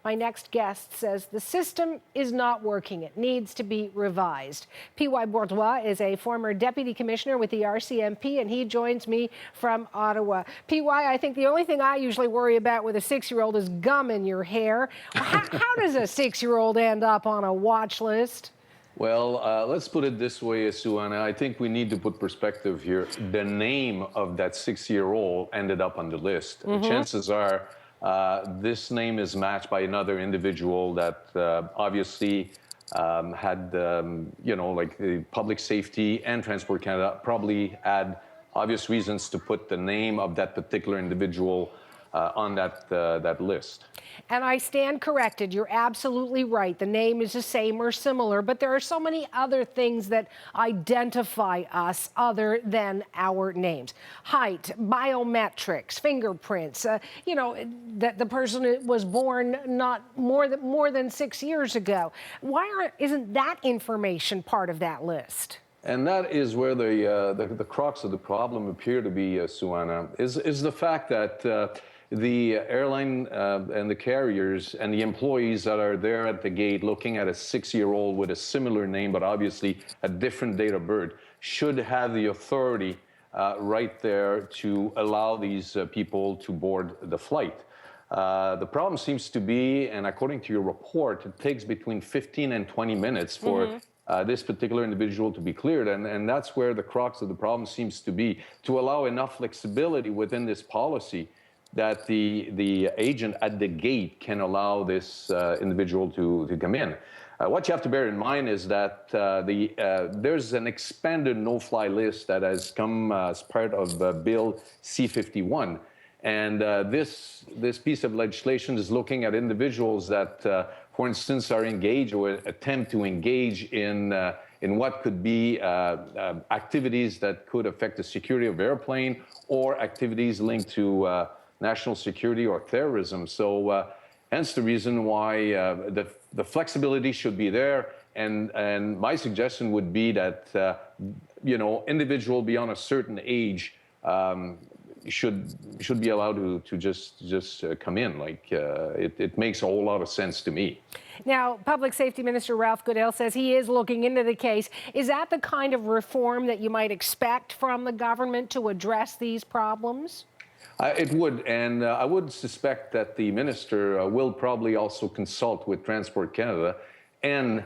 My next guest says the system is not working. It needs to be revised. Pierre-Yves Bourduas is a former deputy commissioner with the RCMP, and he joins me from Ottawa. Pierre-Yves, I think the only thing I usually worry about with a 6-year-old is gum in your hair. How does a 6-year-old end up on a watch list? Well, let's put it this way, Suana. I think we need to put perspective here. The name of that 6-year-old ended up on the list. Chances are this name is matched by another individual that obviously had, like the Public Safety and Transport Canada probably had obvious reasons to put the name of that particular individual on that list. And I stand corrected. You're absolutely right. The name is the same or similar, but there are so many other things that identify us other than our names. Height, biometrics, fingerprints, that the person was born not more than 6 years ago. Why isn't that information part of that list? And that is where the crux of the problem appear to be, Suana, is the fact that the airline and the carriers and the employees that are there at the gate looking at a 6-year-old with a similar name but obviously a different date of birth should have the authority right there to allow these people to board the flight. The problem seems to be, and according to your report, it takes between 15 and 20 minutes for this particular individual to be cleared, and that's where the crux of the problem seems to be, to allow enough flexibility within this policy that the agent at the gate can allow this individual to come in. What you have to bear in mind is that there's an expanded no-fly list that has come as part of Bill C-51. And this piece of legislation is looking at individuals that, for instance, are engaged or attempt to engage in what could be activities that could affect the security of airplane or activities linked to national security or terrorism. So hence the reason why the flexibility should be there. And my suggestion would be that, individual beyond a certain age should be allowed to just come in. It makes a whole lot of sense to me. Now, Public Safety Minister Ralph Goodale says he is looking into the case. Is that the kind of reform that you might expect from the government to address these problems? It would, and I would suspect that the minister will probably also consult with Transport Canada and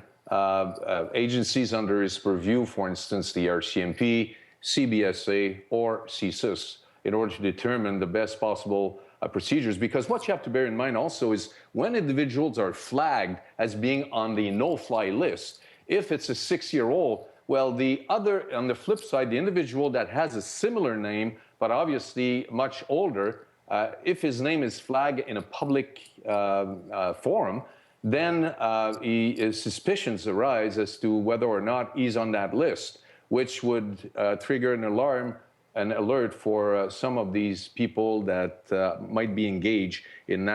agencies under his purview, for instance, the RCMP, CBSA, or CSIS, in order to determine the best possible procedures. Because what you have to bear in mind also is when individuals are flagged as being on the no-fly list, if it's a 6-year-old, well, on the flip side, the individual that has a similar name, but obviously much older, if his name is flagged in a public forum, then his suspicions arise as to whether or not he's on that list, which would trigger an alert for some of these people that might be engaged in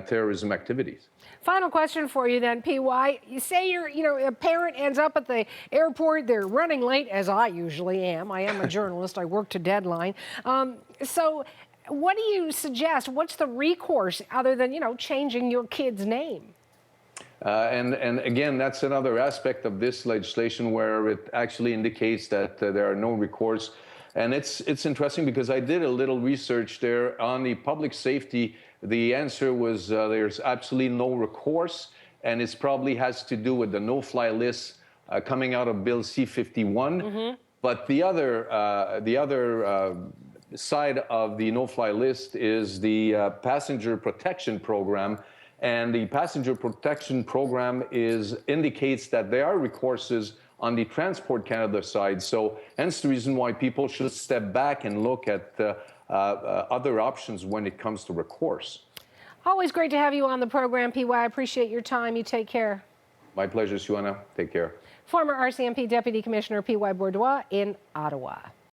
terrorism activities. Final question for you then, PY. You say a parent ends up at the airport, they're running late, as I usually am. I am a journalist, I work to deadline. So what do you suggest? What's the recourse other than, changing your kid's name? And again, that's another aspect of this legislation where it actually indicates that there are no recourse. And it's interesting because I did a little research there on the public safety. The answer was there's absolutely no recourse, and it probably has to do with the no-fly list coming out of Bill C-51. But the other side of the no-fly list is the passenger protection program, and the passenger protection program indicates that there are recourses on the Transport Canada side. So hence the reason why people should step back and look at other options when it comes to recourse. Always great to have you on the program, PY. I appreciate your time. You take care. My pleasure, Suana. Take care. Former RCMP Deputy Commissioner Pierre-Yves Bourduas in Ottawa.